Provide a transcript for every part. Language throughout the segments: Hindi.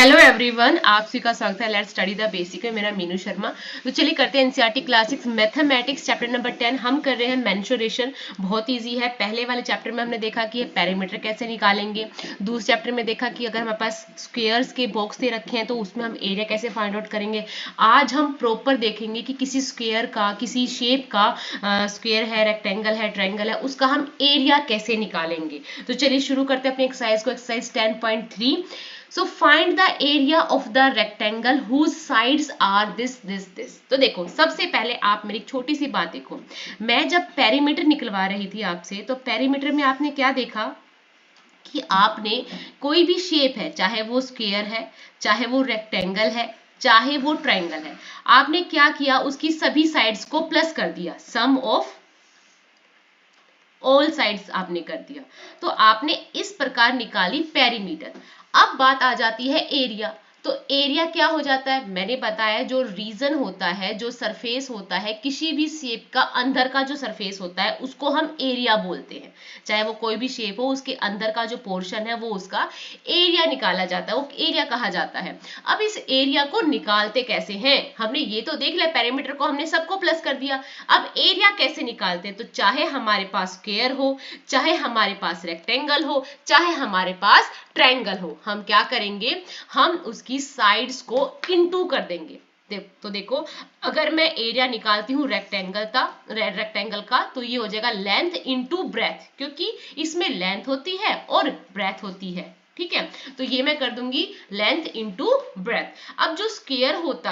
हेलो एवरीवन, आप सभी का स्वागत है लेट्स स्टडी द बेसिक में। मेरा मीनू शर्मा। तो चलिए करते हैं NCERT classics mathematics chapter number 10। हम कर रहे हैं मेंसुरेशन। बहुत इजी है। पहले वाले चैप्टर में हमने देखा कि पैरामीटर कैसे निकालेंगे। दूसरे चैप्टर में देखा कि अगर हमारे पास स्क्वायर्स के बॉक्स दे रखे हैं तो उसमें हम एरिया कैसे फाइंड आउट करेंगे। आज हम प्रॉपर देखेंगे कि किसी स्क्वायर का, किसी शेप का, स्क्वायर है, रेक्टेंगल है, ट्रायंगल है, उसका हम एरिया कैसे निकालेंगे। तो चलिए शुरू करते हैं अपनी एक्सरसाइज को। Exercise 10.3। So find the area of the rectangle whose sides are this. तो देखो, सबसे पहले आप मेरी छोटी सी बात देखो। मैं जब पेरीमीटर निकलवा रही थी आपसे, तो पेरीमीटर में आपने क्या देखा कि आपने कोई भी शेप है, चाहे वो स्क्वायर है, चाहे वो रेक्टेंगल है, चाहे वो ट्रायंगल है, आपने क्या किया, उसकी सभी साइड्स को प्लस कर दिया। सम ऑफ ऑल साइड्स आपने कर दिया। तो आपने इस प्रकार निकाली पेरीमीटर। अब बात आ जाती है एरिया। तो एरिया क्या हो जाता है, मैंने बताया जो रीजन होता है, जो सरफेस होता है किसी भी शेप का, अंदर का जो सरफेस होता है उसको हम एरिया बोलते हैं। चाहे वो कोई भी शेप हो, उसके अंदर का जो पोर्शन है वो उसका एरिया निकाला जाता है, वो एरिया कहा जाता है। अब इस एरिया को निकालते कैसे हैं, हमने ये तो देख लिया, पैरामीटर को हमने सबको प्लस कर दिया। अब एरिया कैसे निकालते हैं, तो चाहे हमारे पास स्क्वायर हो, चाहे हमारे पास रेक्टेंगल हो, चाहे हमारे पास ट्रायंगल हो, हम क्या करेंगे, हम उसकी साइड्स को इनटू कर देंगे। तो देखो, अगर मैं एरिया निकालती हूँ रेक्टेंगल का, तो ये हो जाएगा लेंथ इनटू ब्रेथ, क्योंकि इसमें लेंथ होती है और ब्रेथ होती है। ठीक है, तो ये मैं कर दूंगी लेंथ इनटू ब्रेथ। अब जो स्क्वायर होता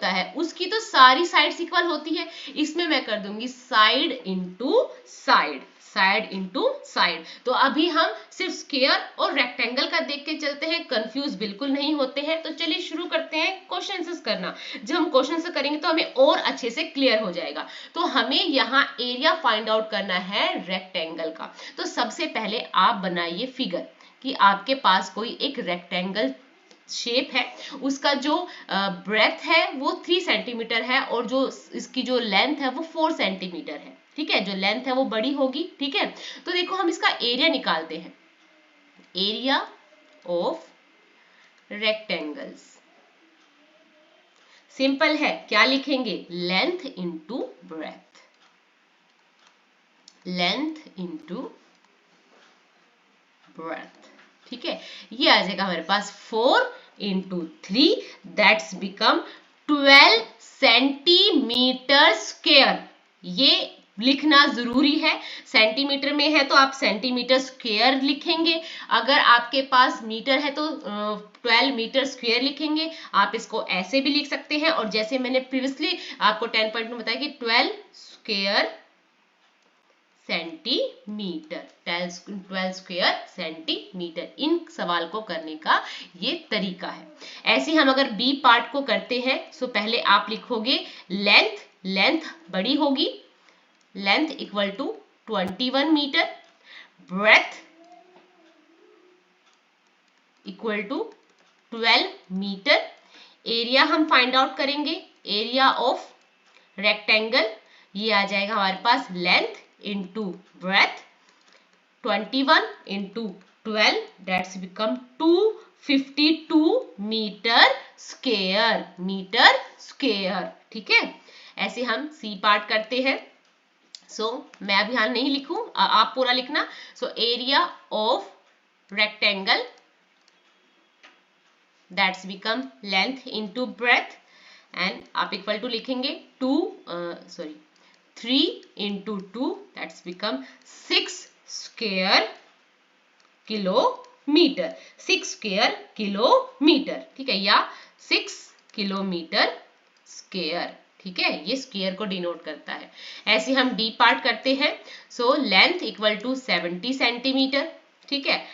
है उसकी तो सारी साइड्स इक्वल होती है, इसमें मैं कर दूंगी side into side, side into side. तो अभी हम सिर्फ स्क्वायर और रेक्टेंगल का देख के चलते हैं, कंफ्यूज बिल्कुल नहीं होते हैं। तो चलिए शुरू करते हैं क्वेश्चन आंसर्स करना। जब हम क्वेश्चन आंसर करेंगे तो हमें और अच्छे से क्लियर हो जाएगा। तो हमें यहाँ एरिया फाइंड आउट करना है रेक्टेंगल का। तो सबसे पहले आप बनाइए फिगर कि आपके पास कोई एक रेक्टेंगल शेप है, उसका जो ब्रेथ है वो 3 सेंटीमीटर है और जो इसकी जो लेंथ है वो 4 सेंटीमीटर है। ठीक है, जो लेंथ है वो बड़ी होगी। ठीक है, तो देखो हम इसका एरिया निकालते हैं। एरिया ऑफ रेक्टेंगल्स सिंपल है, क्या लिखेंगे, length into breath, length into breath. ठीक है, ये आ जाएगा हमारे पास 4 into 3, that's become 12 centimetre square. ये लिखना जरूरी है, सेंटीमीटर में है तो आप सेंटीमीटर स्क्वायर लिखेंगे, अगर आपके पास मीटर है तो 12 मीटर स्क्वायर लिखेंगे। आप इसको ऐसे भी लिख सकते हैं, और जैसे मैंने प्रीवियसली आपको 10 पॉइंट में बताया कि 12 स्क्वायर सेंटीमीटर, 12 स्क्वायर सेंटीमीटर। इन सवाल को करने का ये तरीका है। ऐसे हम अगर बी पार्ट को करते हैं, सो पहले आप लिखोगे लेंथ, लेंथ बड़ी होगी, length equal to 21 metre, breadth equal to 12 metre. Area हम फाइंड आउट करेंगे, एरिया ऑफ रेक्टेंगल, ये आ जाएगा हमारे पास length into breadth, 21 into 12, that's become 252 metre square, metre square. ठीक है, ऐसे हम सी पार्ट करते हैं। सो मैं अभी यहाँ नहीं लिखूं, आप पूरा लिखना। So area of rectangle, that's become length into breath, and आप इक्वल टू लिखेंगे 3 into 2, that's become 6 square kilometre, 6 square kilometre. ठीक है, या 6 किलोमीटर स्क्वायर। ठीक है, ये स्क्वायर को डिनोट करता है। ऐसे हम डी पार्ट करते हैं। So length equal to 70 centimetre. ठीक है,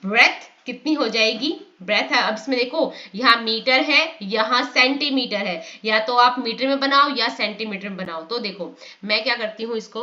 ब्रेथ कितनी हो जाएगी, ब्रेथ है, अब इसमें देखो यहाँ मीटर है, यहाँ सेंटीमीटर है, या तो आप मीटर में बनाओ या सेंटीमीटर में बनाओ। तो देखो मैं क्या करती हूँ इसको,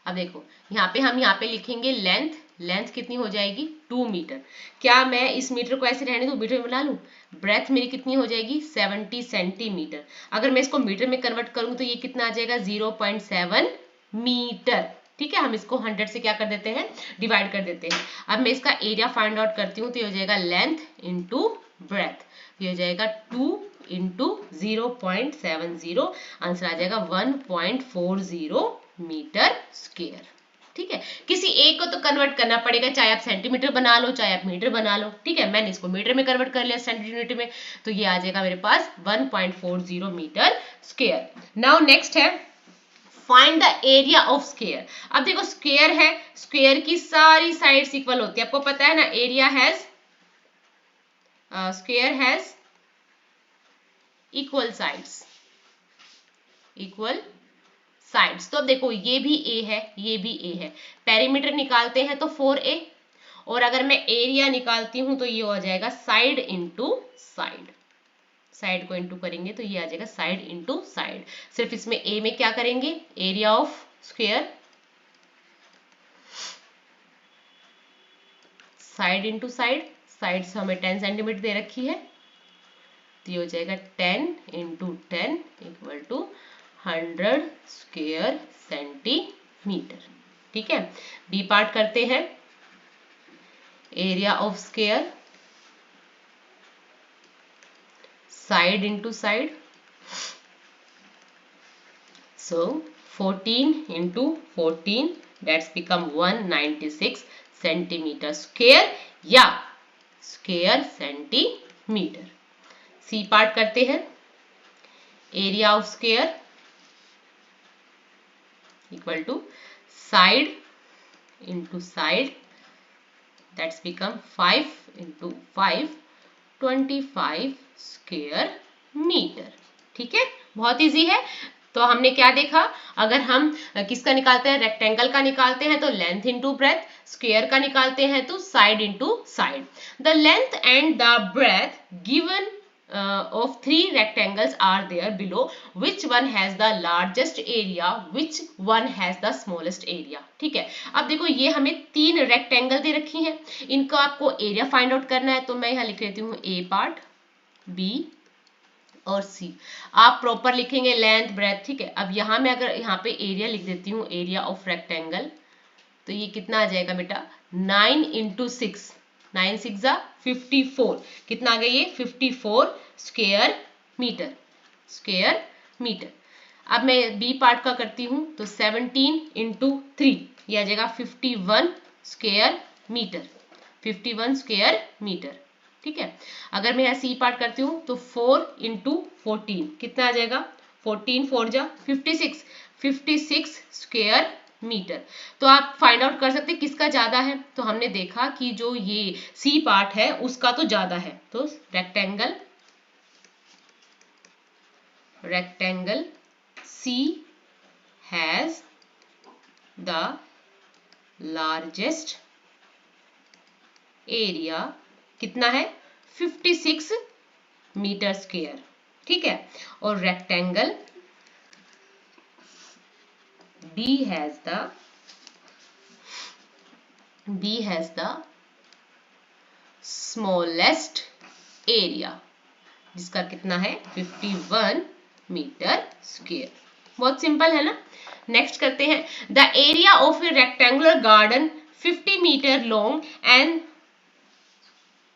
अब देखो यहाँ पे लिखेंगे लेंथ, लेंथ कितनी हो जाएगी 2 मीटर। क्या मैं इस मीटर को ऐसे रहने दूं, मीटर में बना लूं। ब्रेथ मेरी कितनी हो जाएगी 70 सेंटीमीटर। अगर मैं इसको मीटर में कन्वर्ट करूं तो ये कितना आ जाएगा 0.7 मीटर। ठीक है, हम इसको 100 से क्या कर देते हैं, डिवाइड कर देते हैं। अब मैं इसका एरिया फाइंड आउट करती हूँ, तो ये हो जाएगा लेंथ इंटू ब्रेथ, ये हो जाएगा 2 इंटू 0.70, आंसर आ जाएगा 1.40 मीटर स्क्वायर। ठीक है, किसी एक को तो कन्वर्ट करना पड़ेगा, चाहे आप सेंटीमीटर बना लो चाहे आप मीटर बना लो। ठीक है, मैंने इसको मीटर में कन्वर्ट कर लिया, सेंटीमीटर में, तो ये आ जाएगा मेरे पास 1.40 मीटर स्क्वायर। नाउ नेक्स्ट है find the area of square. अब देखो स्क्वायर है, स्क्वायर की सारी साइड्स इक्वल होती है, आपको पता है ना, area has square has equal sides, equal sides. तो अब देखो ये भी a है, ये भी a है, पेरीमीटर निकालते हैं तो 4a, और अगर मैं एरिया निकालती हूं तो ये हो जाएगा साइड इंटू साइड, साइड को इंटू करेंगे तो ये आ जाएगा साइड इंटू साइड। सिर्फ इसमें a में क्या करेंगे, area of square, side into side, side से हमें 10 सेंटीमीटर दे रखी है, तो ये हो जाएगा 10 into 10 equal to 100 square centimetre. ठीक है, बी पार्ट करते हैं, area of square, side into side, so 14 into 14 that's become 196 centimetre square या स्क्वायर सेंटीमीटर। सी पार्ट करते हैं, area of square equal to side into side, that's become 5 into 5 25 square metre. ठीक है, बहुत इजी है। तो हमने क्या देखा, अगर हम किसका निकालते हैं, रेक्टेंगल का निकालते हैं तो लेंथ इंटू ब्रेथ, स्क्वायर का निकालते हैं तो side into side. The length and the breadth given of 3 rectangles are there below, which one has the largest area, which one has the smallest area। ठीक है, अब देखो ये हमें 3 रेक्टेंगल दे रखी हैं, इनका आपको एरिया फाइंड आउट करना है, तो मैं यहाँ लिख लेती हूँ ए पार्ट, बी और सी। आप प्रॉपर लिखेंगे लेंथ ब्रेथ। ठीक है, अब यहाँ मैं अगर यहाँ पे एरिया लिख देती हूँ, एरिया ऑफ रेक्टेंगल, तो ये कितना आ जाएगा बेटा, 9 इंटू 6, 9 6 54, कितना आ गया ये 54 स्क्वायर मीटर, स्क्वायर मीटर। अब मैं बी पार्ट का करती हूँ, तो 17 इंटू 3, ये आ जाएगा 51 स्क्वायर मीटर, 51 स्क्वायर मीटर। ठीक है, अगर मैं यहाँ सी पार्ट करती हूँ तो 4 इंटू 14, कितना आ जाएगा, 14 4 जा 56, 56 स्क्वायर मीटर। तो आप फाइंड आउट कर सकते हैं किसका ज्यादा है, तो हमने देखा कि जो ये सी पार्ट है उसका तो ज्यादा है, तो rectangle, rectangle C has the largest area, कितना है 56 मीटर स्क्वायर। ठीक है, और rectangle B has the smallest area, जिसका कितना है 51 मीटर स्क्वायर। बहुत सिंपल है ना। नेक्स्ट करते हैं, the area of a rectangular garden 50 metre long and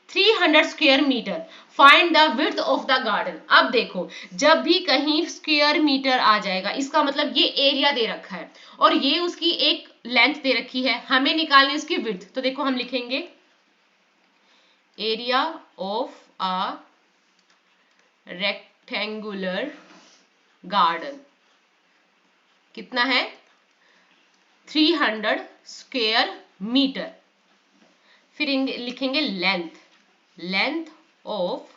300 square metre, find the width of the garden. अब देखो जब भी कहीं स्क्वायर मीटर आ जाएगा इसका मतलब ये एरिया दे रखा है और ये उसकी एक लेंथ दे रखी है, हमें निकालनी उसकी विड्थ। तो देखो हम लिखेंगे area of a rectangular garden कितना है 300 स्क्वायर मीटर। फिर लिखेंगे length, length of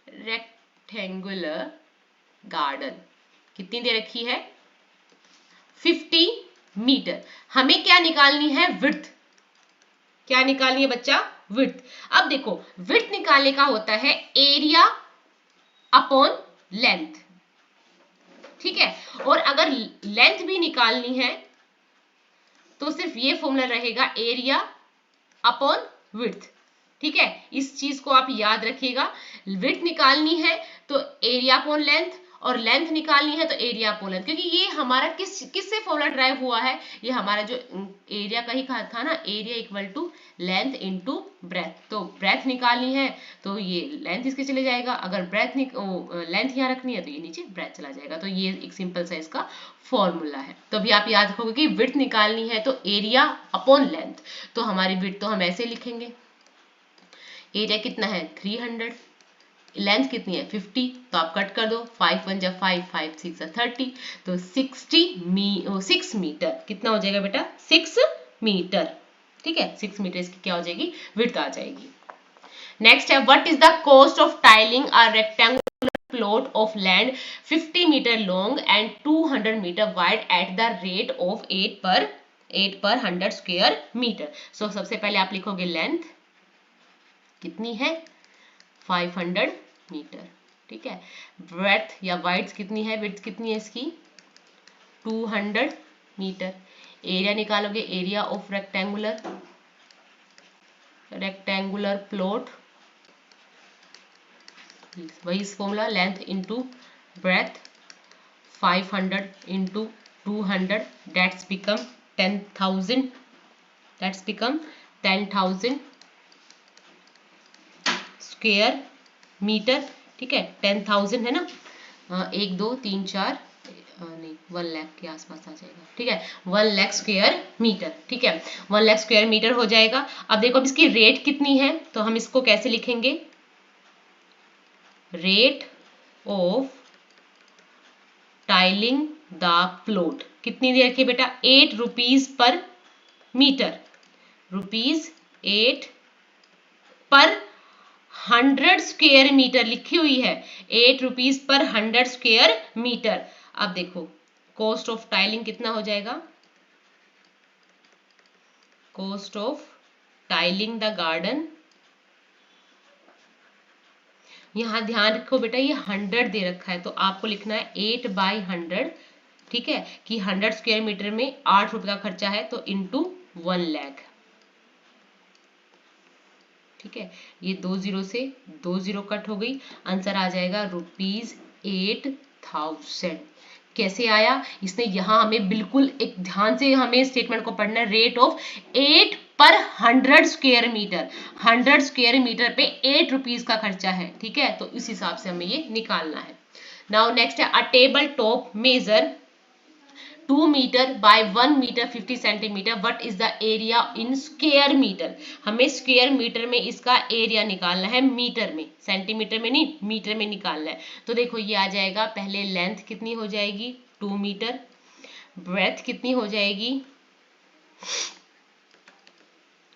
rectangular garden कितनी दे रखी है 50 मीटर। हमें क्या निकालनी है विड्थ, क्या निकालनी है बच्चा विड्थ। अब देखो विड्थ निकालने का होता है एरिया अपॉन लेंथ, ठीक है, और अगर लेंथ भी निकालनी है तो सिर्फ ये फॉर्मूला रहेगा एरिया अपॉन विड्थ। ठीक है, इस चीज को आप याद रखिएगा, विड्थ निकालनी है तो एरिया अपॉन लेंथ और लेंथ निकालनी है तो एरिया अपॉन लेंथ, क्योंकि ये हमारा किससे फॉर्मूला ड्राइव हुआ है, ये हमारा जो एरिया का ही था ना, area equal to length into breadth. तो ब्रेथ निकालनी है तो ये लेंथ इसके चले जाएगा, अगर ब्रेथ लेंथ यहाँ रखनी है तो ये नीचे ब्रेथ चला जाएगा। तो ये एक सिंपल सा इसका फॉर्मूला है। तो अभी आप याद रखोगे कि विड्थ निकालनी है तो एरिया अपॉन लेंथ, तो हमारी विड्थ तो हम ऐसे लिखेंगे, एरिया कितना है 300, लेंथ कितनी है 50, तो आप कट कर दो, 5 1 जा 5, 5 6 जा 30, तो 6 मीटर कितना हो जाएगा बेटा 6 मीटर। ठीक है, 6 मीटर इसकी क्या हो जाएगी, विड्थ आ जाएगी। नेक्स्ट है, what is the cost of tiling a rectangular plot of land 50 metre long and 200 metre wide at the rate of 8 per 100 square metre. सो सबसे पहले आप लिखोगे लेंथ कितनी है 500 मीटर, ठीक है, ब्रेथ या वाइड्थ कितनी है, विड्थ कितनी है इसकी 200 मीटर। एरिया निकालोगे, एरिया ऑफ रेक्टेंगुलर प्लॉट, वही इस formula, length into breadth 500 into 200 that's become 10,000 square metre. ठीक है, 10,000 है ना, 1 2 3 4 नहीं 1 लाख के आसपास आ जाएगा। ठीक है, 1 लाख स्क्वायर मीटर। ठीक है, 1 लाख स्क्वायर मीटर हो जाएगा। अब देखो अब इसकी रेट कितनी है, तो हम इसको कैसे लिखेंगे, rate of tiling the plot कितनी दे रखी है बेटा 8 rupees per metre, rupees 8 per 100 square metre लिखी हुई है, 8 रुपीज पर 100 स्क्वायर मीटर। अब देखो कॉस्ट ऑफ टाइलिंग कितना हो जाएगा, cost of tiling the garden, यहां ध्यान रखो बेटा ये 100 दे रखा है तो आपको लिखना है 8/100। ठीक है, कि 100 स्क्वायर मीटर में 8 रुपए का खर्चा है तो इंटू 1 लाख। ठीक है, ये 2 जीरो से 2 जीरो कट हो गई, आंसर आ जाएगा ₹8,000। कैसे आया, इसने यहाँ हमें बिल्कुल एक ध्यान से हमें स्टेटमेंट को पढ़ना है, rate of 8 per 100 square metre, 100 square metre पे 8 रुपीज का खर्चा है। ठीक है, तो इस हिसाब से हमें ये निकालना है। नाउ नेक्स्ट है, a table top measure 2 metre by 1 metre 50 centimetre, what is the area in square metre. हमें स्क्वायर मीटर में इसका एरिया निकालना है, मीटर में, सेंटीमीटर में नहीं, मीटर में निकालना है। तो देखो ये आ जाएगा, पहले लेंथ कितनी हो जाएगी 2 मीटर, ब्रेथ कितनी हो जाएगी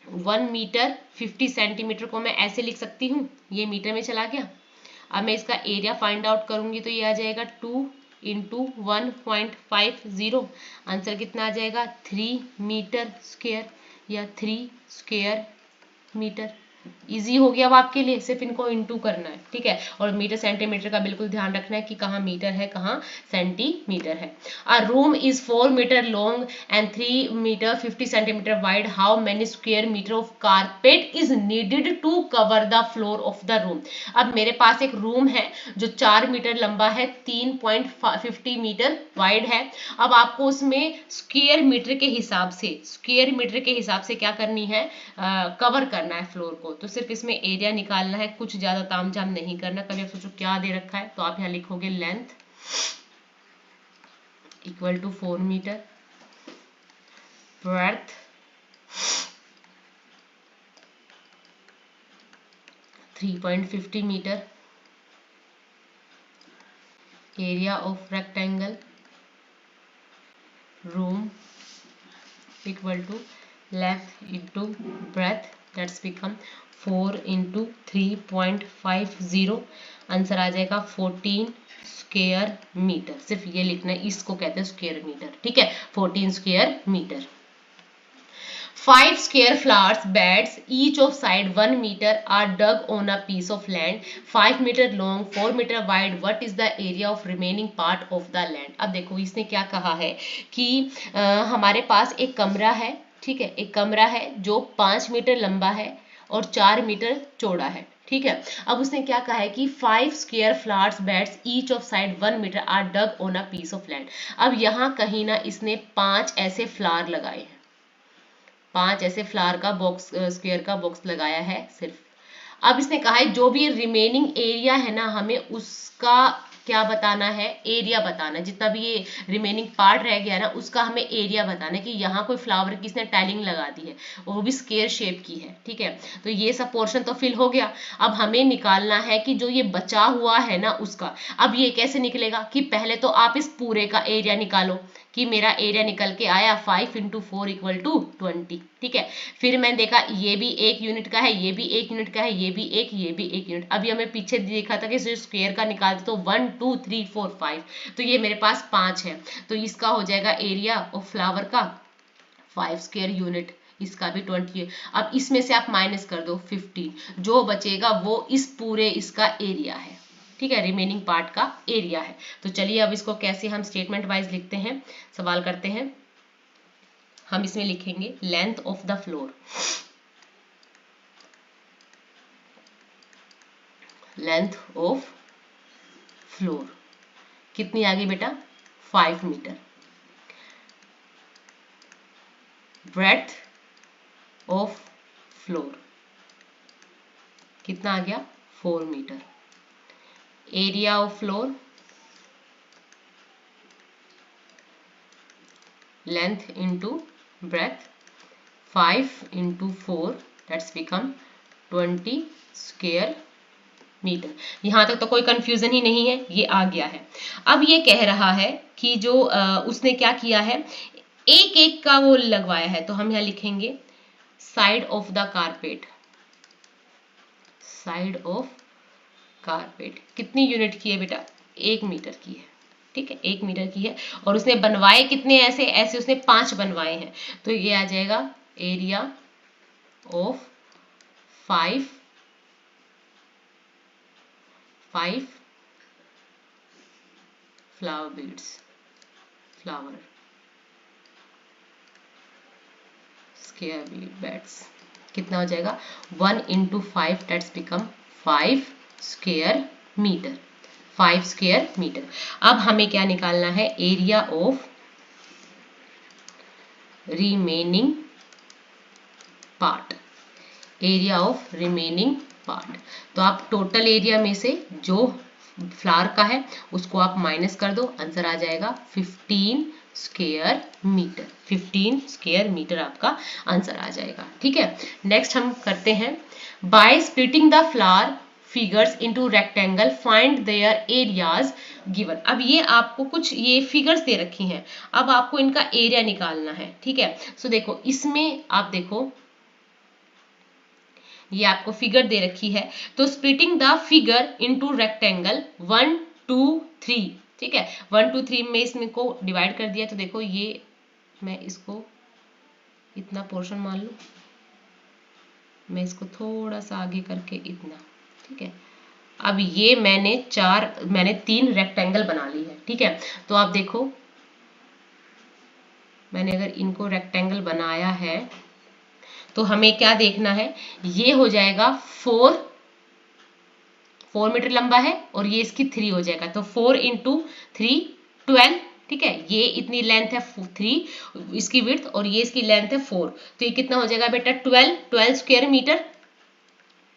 1 मीटर, 50 सेंटीमीटर को मैं ऐसे लिख सकती हूँ, ये मीटर में चला गया। अब मैं इसका एरिया फाइंड आउट करूंगी तो ये आ जाएगा 2 इंटू 1.50, आंसर कितना आ जाएगा 3 मीटर स्क्वायर या 3 स्क्वायर मीटर। इजी हो गया अब आपके लिए, सिर्फ इनको इंटू करना है। ठीक है, और मीटर सेंटीमीटर का बिल्कुल ध्यान रखना है कि कहाँ मीटर है कहाँ सेंटीमीटर है। A room is 4 metre long and 3 metre 50 centimetre wide, how many square metre of carpet is needed to cover the floor of the room. अब मेरे पास एक रूम है जो 4 मीटर लंबा है, 3.50 मीटर वाइड है। अब आपको उसमें स्क्वायर मीटर के हिसाब से क्या करनी है, कवर करना है फ्लोर को। तो सिर्फ इसमें एरिया निकालना है, कुछ ज्यादा तामझाम नहीं करना। कभी आप सोचो क्या दे रखा है, तो आप यहाँ लिखोगे length equal to 4 metre, breadth 3.50 metre, area of rectangle room equal to length into breadth, that's become 4 into 3.50, answer आ जाएगा 14 स्क्वायर मीटर। सिर्फ ये लिखना है, इसको कहते हैं स्क्वायर मीटर। ठीक है, 14 square metre. 5 square flowers beds, each of side 1 meter, are dug on a piece of land 5 meter long, 4 meter wide. What is the area of remaining part of the land? अब देखो इसने क्या कहा है कि हमारे पास एक कमरा है, ठीक है, एक कमरा है जो 5 मीटर लंबा है और 4 मीटर चौड़ा है। ठीक है। अब उसने क्या कहा है कि 5 square flowers beds each of side 1 metre are dug on a piece of land. अब यहाँ कहीं ना इसने 5 ऐसे फ्लावर लगाए हैं, 5 ऐसे फ्लावर का बॉक्स, स्क्वायर का बॉक्स लगाया है सिर्फ। अब इसने कहा है जो भी रिमेनिंग एरिया है ना, हमें उसका क्या बताना है, एरिया बताना है। जितना भी ये रिमेनिंग पार्ट रह गया ना, उसका हमें एरिया बताना है कि यहाँ कोई फ्लावर की इसने टाइलिंग लगा दी है, वो भी स्क्वायर शेप की है। ठीक है, तो ये सब पोर्शन तो फिल हो गया। अब हमें निकालना है कि जो ये बचा हुआ है ना उसका। अब ये कैसे निकलेगा कि पहले तो आप इस पूरे का एरिया निकालो कि मेरा एरिया निकल के आया 5 इंटू 4 इक्वल टू 20। ठीक है, फिर मैंने देखा ये भी 1 यूनिट का है, ये भी 1 यूनिट का है, ये भी 1, ये भी 1 यूनिट। अभी हमें पीछे देखा था कि स्क्वायर का निकालते तो 1 2 3 4 5, तो ये मेरे पास 5 है, तो इसका हो जाएगा एरिया ऑफ फ्लावर का 5 स्क्वायर यूनिट, इसका भी 20 है। अब इसमें से आप माइनस कर दो 15, जो बचेगा वो इस पूरे इसका एरिया है। ठीक है, रिमेनिंग पार्ट का एरिया है। तो चलिए अब इसको कैसे हम स्टेटमेंट वाइज लिखते हैं, सवाल करते हैं। हम इसमें लिखेंगे length of the floor, length of floor कितनी आ गई बेटा, 5 मीटर। ब्रेड्थ ऑफ फ्लोर कितना आ गया, 4 metre. Area of floor, length into breadth, 5 into 4 that's become 20 square metre. यहां तक तो कोई कंफ्यूजन ही नहीं है, ये आ गया है। अब ये कह रहा है कि जो उसने क्या किया है, एक एक का वो लगवाया है, तो हम यहाँ लिखेंगे side of the carpet, side of carpet कितनी यूनिट की है बेटा, 1 मीटर की है। ठीक है, 1 मीटर की है। और उसने बनवाए कितने ऐसे, ऐसे उसने 5 बनवाए हैं, तो ये आ जाएगा area of 5 flower beds, flower square beds कितना हो जाएगा, 1 into 5 that's become 5 square metre, 5 square metre. अब हमें क्या निकालना है, area of remaining part, area of remaining part. तो आप टोटल एरिया में से जो फ्लावर का है उसको आप माइनस कर दो, आंसर आ जाएगा 15 स्क्वायर मीटर, 15 स्क्वायर मीटर आपका आंसर आ जाएगा। ठीक है, नेक्स्ट हम करते हैं, by splitting the flower figures into rectangle find there areas given. अब ये आपको कुछ ये फिगर्स दे रखी हैं, अब आपको इनका एरिया निकालना है। ठीक है, सो देखो इसमें आप देखो ये आपको फिगर दे रखी है, तो splitting the figure into rectangle 1 2 3। ठीक है, 1 2 3 में इसमें को डिवाइड कर दिया, तो देखो ये मैं इसको इतना पोर्शन मान लूं, मैं इसको थोड़ा सा आगे करके इतना। ठीक है, अब ये मैंने 3 रेक्टेंगल बना ली है। ठीक है, तो आप देखो मैंने अगर इनको रेक्टेंगल बनाया है तो हमें क्या देखना है, ये हो जाएगा 4 मीटर लंबा है और ये इसकी 3 हो जाएगा, तो 4 इंटू 3 12। ठीक है, ये इतनी लेंथ है 3 इसकी विड्थ और ये इसकी लेंथ है 4, तो ये कितना हो जाएगा बेटा 12 स्क्वायर मीटर।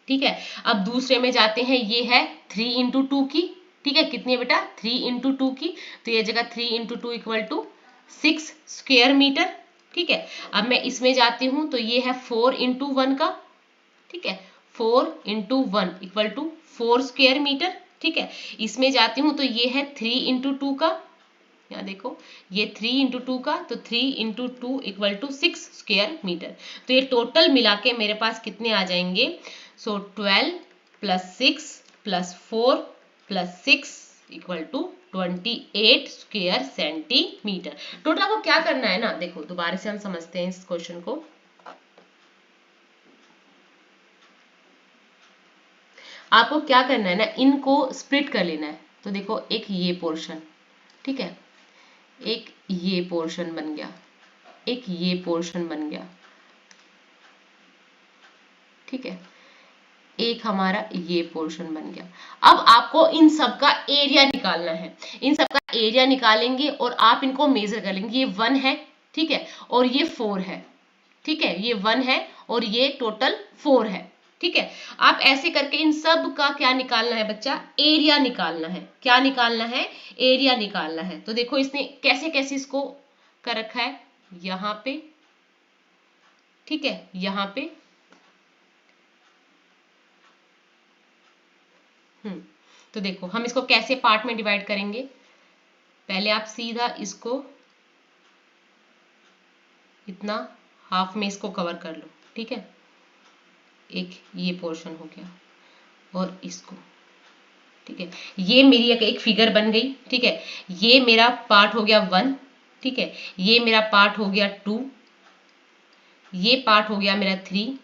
ठीक है, अब दूसरे में जाते हैं, ये है 3 इंटू 2 की। ठीक है, कितनी है बेटा 3 इंटू 2 की, तो ये जगह 3 into 2 equal to 6 square metre. ठीक है, अब मैं इसमें जाती हूं तो ये है 4 इंटू 1 का। ठीक है, 4 into 1 equal to 4 square metre. ठीक है, इसमें जाती हूं तो ये है 3 इंटू 2 का, यहाँ देखो ये 3 इंटू 2 का, तो 3 into 2 equal to 6 square metre. तो ये टोटल मिला के मेरे पास कितने आ जाएंगे, so 12 plus 6 plus 4 plus 6 equal to 28 square centimetre. Total आपको क्या करना है ना, देखो दोबारा से हम समझते हैं इस क्वेश्चन को। आपको क्या करना है ना, इनको स्प्लिट कर लेना है। तो देखो एक ये पोर्शन, ठीक है, एक ये पोर्शन बन गया, एक ये पोर्शन बन गया। ठीक है, एक हमारा ये पोर्शन बन गया। अब आपको इन सब का एरिया निकालना है। इन सब का एरिया निकालेंगे और आप इनको मेजर कर लेंगे। ये 1 है, ठीक है, और ये 4 है, ठीक है, ये 1 है और ये टोटल 4 है, ठीक है। आप ऐसे करके इन सब का क्या निकालना है बच्चा, एरिया निकालना है। क्या निकालना है, एरिया निकालना है। तो देखो इसने कैसे कैसे इसको कर रखा है, यहां पे, ठीक है, यहां पे, तो देखो हम इसको कैसे पार्ट में डिवाइड करेंगे। पहले आप सीधा इसको इतना हाफ में इसको कवर कर लो, ठीक है, एक ये पोर्शन हो गया और इसको, ठीक है, ये मेरी एक फिगर बन गई, ठीक है। ये मेरा पार्ट हो गया 1, ठीक है, ये मेरा पार्ट हो गया 2, ये पार्ट हो गया मेरा 3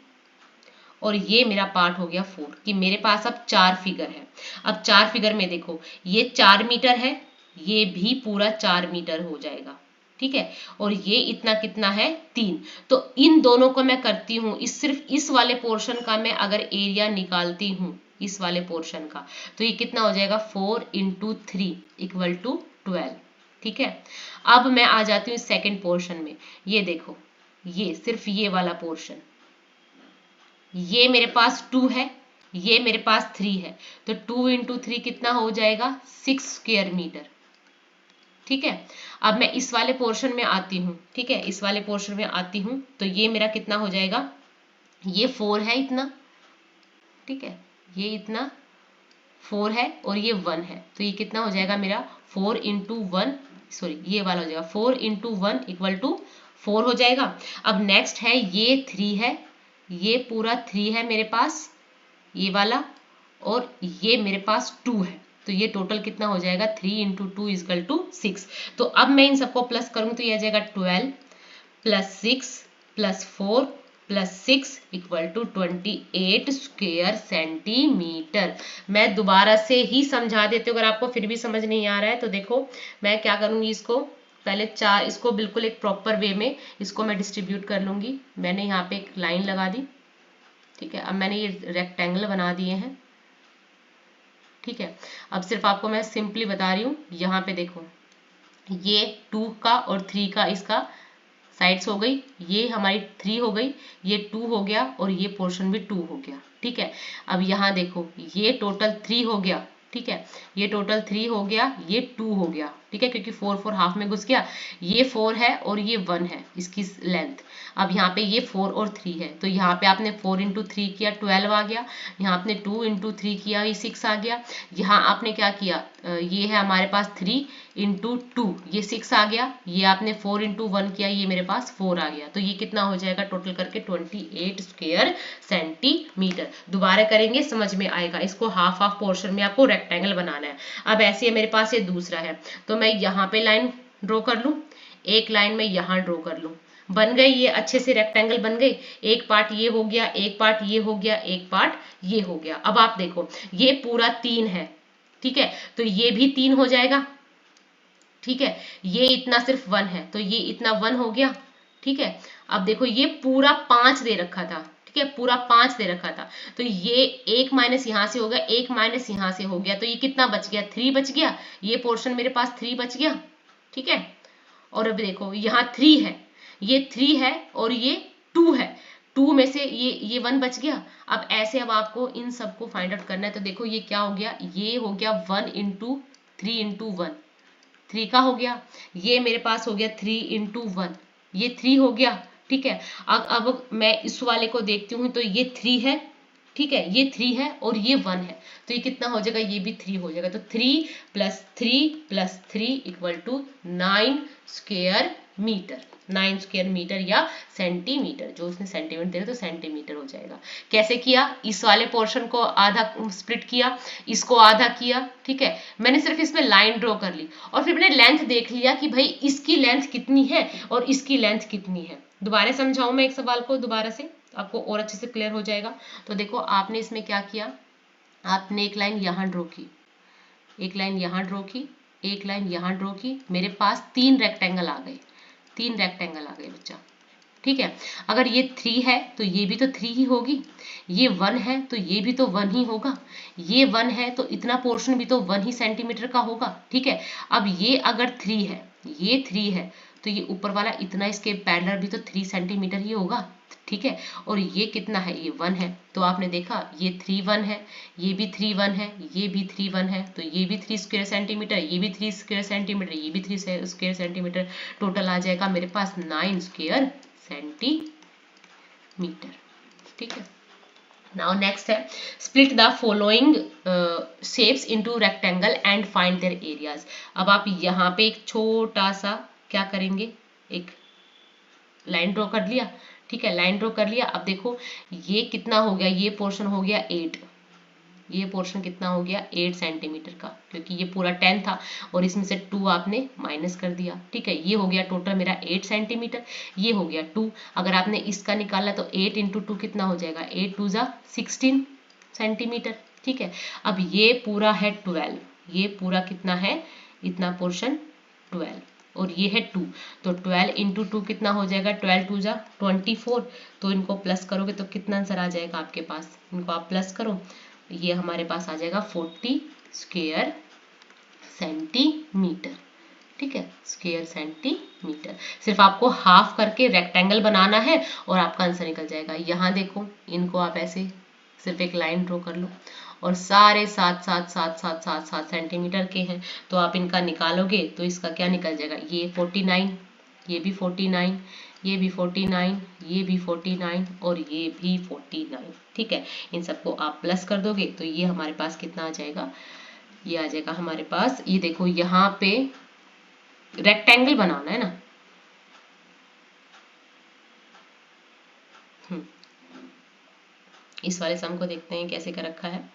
और ये मेरा पार्ट हो गया 4, कि मेरे पास अब 4 फिगर है। अब 4 फिगर में देखो ये 4 मीटर है, ये भी पूरा 4 मीटर हो जाएगा, ठीक है, और ये इतना कितना है 3। तो इन दोनों को मैं करती हूँ, इस सिर्फ इस वाले पोर्शन का मैं अगर एरिया निकालती हूँ, इस वाले पोर्शन का, तो ये कितना हो जाएगा 4 × 3 = 12, ठीक है। अब मैं आ जाती हूँ सेकेंड पोर्शन में। ये देखो, ये सिर्फ ये वाला पोर्शन, ये मेरे पास 2 है, ये मेरे पास 3 है, तो 2 × 3 कितना हो जाएगा 6 स्क्वायर मीटर, ठीक है। अब मैं इस वाले पोर्शन में आती हूँ, ठीक है, इस वाले पोर्शन में आती हूँ, तो ये मेरा कितना हो जाएगा, ये 4 है इतना, ठीक है, ये इतना 4 है और ये 1 है, तो ये कितना हो जाएगा मेरा 4 × 1, सॉरी ये वाला हो जाएगा 4 × 1 = 4 हो जाएगा। अब नेक्स्ट है ये 3 है, ये पूरा 3 है मेरे पास, ये वाला, और ये मेरे पास 2 है, तो ये टोटल कितना हो जाएगा 3 × 2 = 6। तो अब मैं इन सबको प्लस करूँ तो ये आ जाएगा 12 + 6 + 4 + 6 = 28 स्क्वायर सेंटीमीटर। मैं दोबारा से ही समझा देती हूँ, अगर आपको फिर भी समझ नहीं आ रहा है तो देखो मैं क्या करूँगी, इसको पहले इसको बिल्कुल एक प्रॉपर वे में इसको मैं डिस्ट्रीब्यूट कर लूँगी। मैंने यहाँ पे एक लाइन लगा दी, ठीक है, अब मैंने ये रेक्टेंगल बना दिए हैं, ठीक है। अब सिर्फ आपको मैं सिंपली बता रही हूँ, यहाँ पे देखो ये 2 का और 3 का इसका साइड्स हो गई, ये हमारी 3 हो गई, ये 2 हो गया और ये पोर्शन भी 2 हो गया, ठीक है। अब यहाँ देखो ये टोटल 3 हो गया, ठीक है, ये टोटल 3 हो गया, ये 2 हो गया, ठीक है, क्योंकि 4 4 हाफ में घुस गया, ये 4 है और ये 1 है इसकी लेंथ। अब यहाँ पे ये 4 और 3 है, तो यहाँ पे आपने 4 × 3 किया 12 आ गया, यहाँ आपने 2 × 3 किया ये 6 आ गया, यहाँ आपने क्या किया, ये है हमारे पास 3 × 2 ये 6 आ गया, ये आपने 4 × 1 किया, ये मेरे पास 4 आ गया, तो ये कितना हो जाएगा टोटल करके 28 स्क्वायर सेंटीमीटर। दोबारा करेंगे समझ में आएगा। इसको हाफ हाफ पोर्शन में आपको रेक्टेंगल बनाना है। अब ऐसे मेरे पास ये दूसरा है, तो मैं यहाँ पे लाइन ड्रॉ कर लूँ, एक लाइन में यहाँ ड्रॉ कर लूँ, बन गई, ये अच्छे से रेक्टेंगल बन गई। एक पार्ट ये हो गया, एक पार्ट ये हो गया, एक पार्ट ये हो गया। अब आप देखो ये पूरा 3 है, ठीक है, तो ये भी 3 हो जाएगा, ठीक है, ये इतना सिर्फ 1 है, तो ये इतना 1 हो गया, ठीक है। अब देखो ये पूरा 5 दे रखा था, ठीक है, पूरा 5 दे रखा था, तो ये 1 माइनस यहाँ से हो गया, 1 माइनस यहाँ से हो गया, तो ये कितना बच गया 3 बच गया, ये पोर्शन मेरे पास 3 बच गया, ठीक है। और अब देखो यहाँ 3 है, ये 3 है और ये 2 है, 2 में से ये 1 बच गया। अब ऐसे अब आपको इन सबको फाइंड आउट करना है, तो देखो ये क्या हो गया, ये हो गया 1 × 3 × 1, 3 का हो गया, ये मेरे पास हो गया 3 × 1, ये 3 हो गया, ठीक है। अब मैं इस वाले को देखती हूँ, तो ये 3 है, ठीक है, ये 3 है और ये 1 है, तो ये कितना हो जाएगा, ये भी 3 हो जाएगा, तो 3 + 3 + 3 = 9 स्क्वायर मीटर, 9 स्क्वायर मीटर या सेंटीमीटर, जो उसने सेंटीमीटर दे तो सेंटीमीटर हो जाएगा। कैसे किया, इस वाले पोर्शन को आधा स्प्लिट किया, इसको आधा किया, ठीक है, मैंने सिर्फ इसमें लाइन ड्रॉ कर ली और फिर मैंने लेंथ देख लिया कि भाई इसकी लेंथ कितनी है और इसकी लेंथ कितनी है। दोबारा समझाऊं मैं एक सवाल को दोबारा से, आपको और अच्छे से क्लियर हो जाएगा। तो देखो आपने इसमें क्या किया, आपने एक लाइन यहाँ ड्रॉ की, एक लाइन यहाँ ड्रॉ की, एक लाइन यहाँ ड्रॉ की, मेरे पास 3 रेक्टेंगल आ गए, 3 रेक्टेंगल आ गए बच्चा, ठीक है। अगर ये 3 है तो ये भी तो 3 ही होगी, ये 1 है तो ये भी तो 1 ही होगा, ये 1 है तो इतना पोर्शन भी तो 1 ही सेंटीमीटर का होगा, ठीक है। अब ये अगर 3 है, ये 3 है, तो ये ऊपर वाला इतना इसके पैरेलल भी तो 3 सेंटीमीटर ही होगा, ठीक है। और ये कितना है, ये 1 है, तो आपने देखा ये 3 1 है, ये भी 3 1 है, ये भी 3 1 है, तो ये भी 3 स्क्वायर सेंटीमीटर, ये भी 3 स्क्वायर सेंटीमीटर, ये भी 3 स्क्वायर सेंटीमीटर, टोटल आ जाएगा मेरे पास 9 स्क्वायर सेंटीमीटर, ठीक है। नाउ नेक्स्ट है split the following shapes into rectangle and find there areas. अब आप यहाँ पे एक छोटा सा क्या करेंगे, एक लाइन ड्रॉ कर लिया, ठीक है, लाइन ड्रॉ कर लिया। अब देखो ये कितना हो गया, ये पोर्शन हो गया 8, ये पोर्शन कितना हो गया 8 सेंटीमीटर का, क्योंकि ये पूरा 10 था और इसमें से 2 आपने माइनस कर दिया, ठीक है। ये हो गया टोटल मेरा 8 सेंटीमीटर, ये हो गया 2। अगर आपने इसका निकाला तो 8 इंटू 2 कितना हो जाएगा, 8 2 जा 16 सेंटीमीटर, ठीक है। अब ये पूरा है 12, ये पूरा कितना है, इतना पोर्शन 12 और ये है 2, तो 12 इंटू 2 कितना हो जाएगा, 12 2 जा 24, तो इनको प्लस करोगे तो कितना आंसर आ जाएगा आपके पास, इनको आप प्लस करो, ये हमारे पास आ जाएगा 40 स्क्वायर सेंटीमीटर, ठीक है, स्क्वायर सेंटीमीटर। सिर्फ आपको हाफ करके रेक्टेंगल बनाना है और आपका आंसर निकल जाएगा। यहाँ देखो इनको आप ऐसे सिर्फ एक लाइन ड्रॉ कर लो और सारे 7 सेंटीमीटर के हैं, तो आप इनका निकालोगे तो इसका क्या निकल जाएगा, ये 49, ये भी 49, ये भी 49, ये भी 49 और ये भी 49, ठीक है। इन सबको आप प्लस कर दोगे तो ये हमारे पास कितना आ जाएगा, ये आ जाएगा हमारे पास, ये देखो यहाँ पे रेक्टेंगल बनाना है ना, इस वाले सम को देखते हैं कैसे कर रखा है।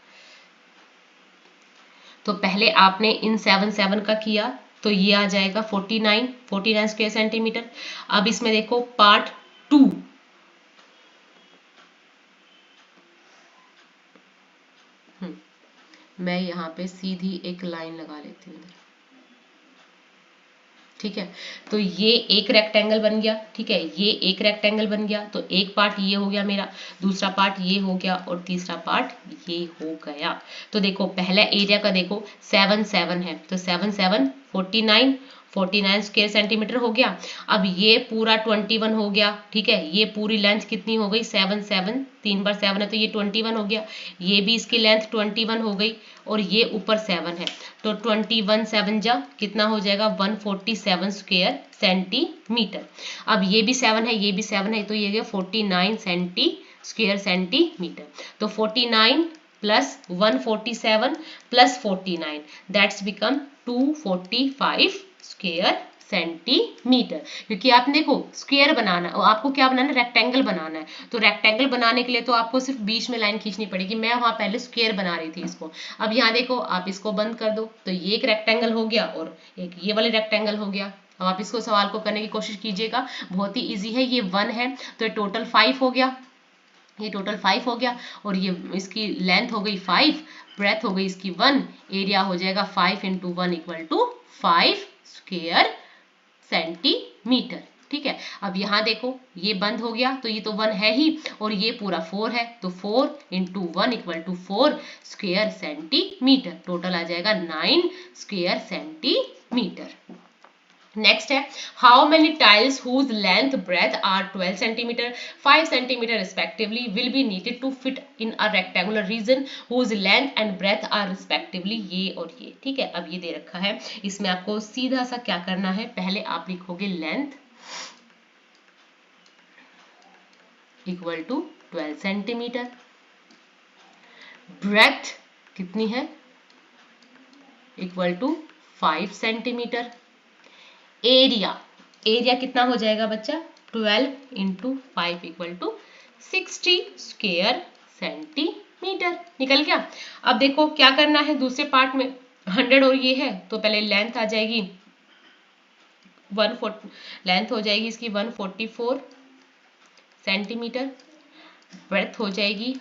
तो पहले आपने इन 7 7 का किया तो ये आ जाएगा 49 स्क्वायर सेंटीमीटर। अब इसमें देखो पार्ट 2, मैं यहाँ पे सीधी एक लाइन लगा लेती हूँ, ठीक है। तो ये एक रेक्टेंगल बन गया, ठीक है, ये एक रेक्टेंगल बन गया, तो एक पार्ट ये हो गया मेरा, दूसरा पार्ट ये हो गया और तीसरा पार्ट ये हो गया। तो देखो पहला एरिया का देखो 7 7 है, तो 7 7 49 स्क्वायर सेंटीमीटर हो गया। अब ये पूरा 21 हो गया, ठीक है, ये पूरी लेंथ कितनी हो गई 7 7, 3 बार 7 है तो ये 21 हो गया, ये भी इसकी लेंथ 21 हो गई और ये ऊपर 7 है, तो 21 7 जा कितना हो जाएगा 147 स्क्वायर सेंटीमीटर। अब ये भी 7 है, ये भी 7 है, तो ये गया 49 स्क्वायर सेंटीमीटर। तो 49 plus 147 plus 49 that's become 245 square centimetre. क्योंकि आप देखो स्क्वायर बनाना, आपको क्या बनाना है, रेक्टेंगल बनाना है, तो रेक्टेंगल बनाने के लिए तो आपको सिर्फ बीच में लाइन खींचनी पड़ेगी। मैं वहां पहले स्क्वायर बना रही थी इसको, अब यहाँ देखो आप इसको बंद कर दो तो ये एक रेक्टेंगल हो गया और एक ये वाले रेक्टेंगल हो गया। अब आप इसको सवाल को करने की कोशिश कीजिएगा, बहुत ही ईजी है। ये 1 है तो ये टोटल 5 हो गया, ये टोटल 5 हो गया और ये इसकी लेंथ हो गई 5, ब्रेथ हो गई इसकी 1, एरिया हो जाएगा 5 into 1 equal to 5 square centimetre, ठीक है। अब यहाँ देखो ये बंद हो गया तो ये तो 1 है ही और ये पूरा 4 है, तो 4 into 1 equal to 4 square centimetre, total आ जाएगा 9 स्क्वायर सेंटीमीटर। नेक्स्ट है how many tiles whose length breadth are 12 centimetre 5 centimetre respectively will be needed to fit in a rectangular region whose length and breadth are respectively, ये और ये, ठीक है। अब ये दे रखा है, इसमें आपको सीधा सा क्या करना है, पहले आप लिखोगे length equal to 12 centimetre, breadth कितनी है इक्वल टू 5 सेंटीमीटर, एरिया कितना हो जाएगा बच्चा 12 into 5 equal to 60 square centimetre, निकल गया। अब देखो क्या करना है दूसरे पार्ट में, 100 और ये है तो पहले लेंथ आ जाएगी 140, लेंथ हो जाएगी इसकी 144 सेंटीमीटर, ब्रेथ हो जाएगी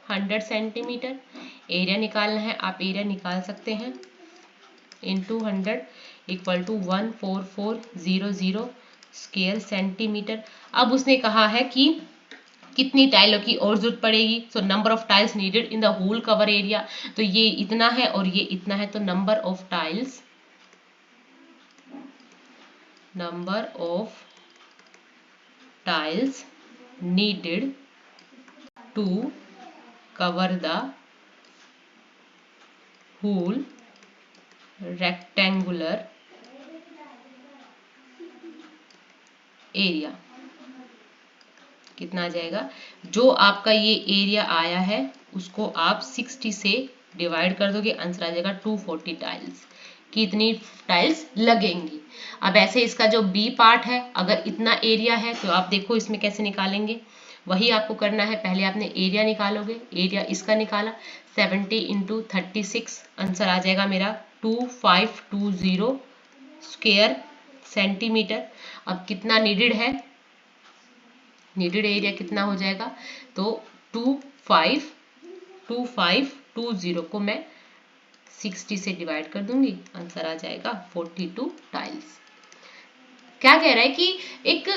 100 सेंटीमीटर, एरिया निकालना है, आप एरिया निकाल सकते हैं, into 100 equal to 14400 square centimetre. अब उसने कहा है कि कितनी टाइलों की और जरूरत पड़ेगी, so number of tiles needed in the whole cover area, तो ये इतना है और ये इतना है, तो number of tiles needed to cover the whole rectangular area। कितना आ जाएगा, जो आपका ये एरिया आया है उसको आप 60 से डिवाइड कर दोगे, आंसर आ जाएगा 240 टाइल्स। कितनी टाइल्स लगेंगी। अब ऐसे इसका जो बी पार्ट है, अगर इतना एरिया है तो आप देखो इसमें कैसे निकालेंगे, वही आपको करना है। पहले आपने एरिया निकालोगे, एरिया इसका निकाला 70 इंटू 36, आंसर आ जाएगा मेरा 2520 स्क्वायर सेंटीमीटर। अब कितना नीडेड है, नीडेड एरिया कितना हो जाएगा, तो 2520 को मैं 60 से डिवाइड कर दूंगी, आंसर आ जाएगा 42 टाइल्स। क्या कह रहा है कि एक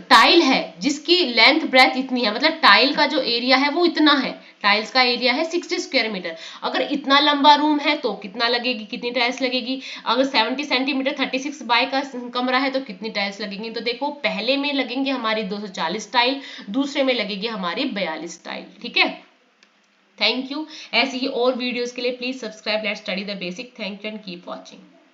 टाइल है जिसकी लेंथ ब्रेथ इतनी है, मतलब टाइल का जो एरिया है वो इतना है, टाइल्स का एरिया है 60 स्क्वायर मीटर। अगर इतना लंबा रूम है तो कितना लगेगी, कितनी टाइल्स लगेगी। अगर 70 सेंटीमीटर 36 बाय का कमरा है तो कितनी टाइल्स लगेंगी। तो देखो पहले में लगेंगे हमारी 240 टाइल, दूसरे में लगेगी हमारी 42 टाइल। ठीक है, थैंक यू। ऐसी ही और वीडियोस के लिए please subscribe let's study the basic. Thank you and keep watching.